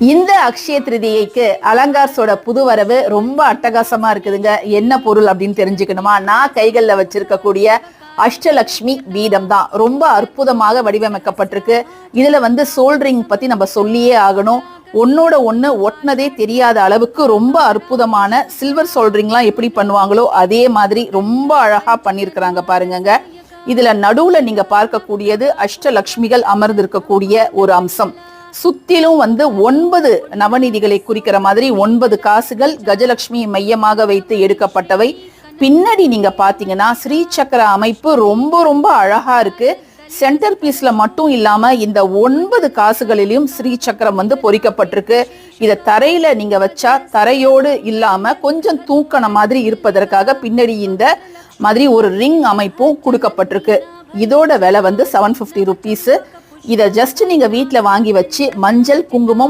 இந்த அக்ஷய திருதியைக்கு அலங்கார்ஸோட புது வரவு ரொம்ப அட்டகாசமா இருக்குதுங்க. என்ன பொருள் அப்படின்னு தெரிஞ்சுக்கணுமா? நான் கைகள்ல வச்சிருக்கக்கூடிய அஷ்டலக்ஷ்மி பீடம் தான் ரொம்ப அற்புதமாக வடிவமைக்கப்பட்டிருக்கு. இதுல சோல்டரிங் பத்தி நம்ம சொல்லியே ஆகணும். ஒன்னோட ஒண்ணு ஒட்டினதே தெரியாத அளவுக்கு ரொம்ப அற்புதமான சில்வர் சோல்டரிங்லாம் எப்படி பண்ணுவாங்களோ அதே மாதிரி ரொம்ப அழகா பண்ணிருக்கிறாங்க பாருங்க. இதுல நடுவுல நீங்க பார்க்கக்கூடியது அஷ்டலக்ஷ்மிகள் அமர்ந்திருக்கக்கூடிய ஒரு அம்சம். சுத்திலும் 9 நவநிதிகளை குறிக்கிற மாதிரி 9 காசுகள் கஜலட்சுமி மையமாக வைத்து எடுக்கப்பட்டவை. பின்னாடி நீங்க பாத்தீங்கன்னா ஸ்ரீ சக்கர அமைப்பு ரொம்ப ரொம்ப அழகா இருக்கு. சென்டர் பீஸ்ல மட்டும் இல்லாம இந்த 9 காசுகளிலும் ஸ்ரீ சக்கரம் பொறிக்கப்பட்டிருக்கு. இத தரையில நீங்க வச்சா தரையோடு இல்லாம கொஞ்சம் தூக்கண மாதிரி இருப்பதற்காக பின்னாடி இந்த மாதிரி ஒரு ரிங் அமைப்பும் கொடுக்கப்பட்டிருக்கு. இதோட விலை 750 ருபீஸ். இதை ஜஸ்ட் நீங்க வீட்டுல வாங்கி வச்சு மஞ்சள் குங்குமம்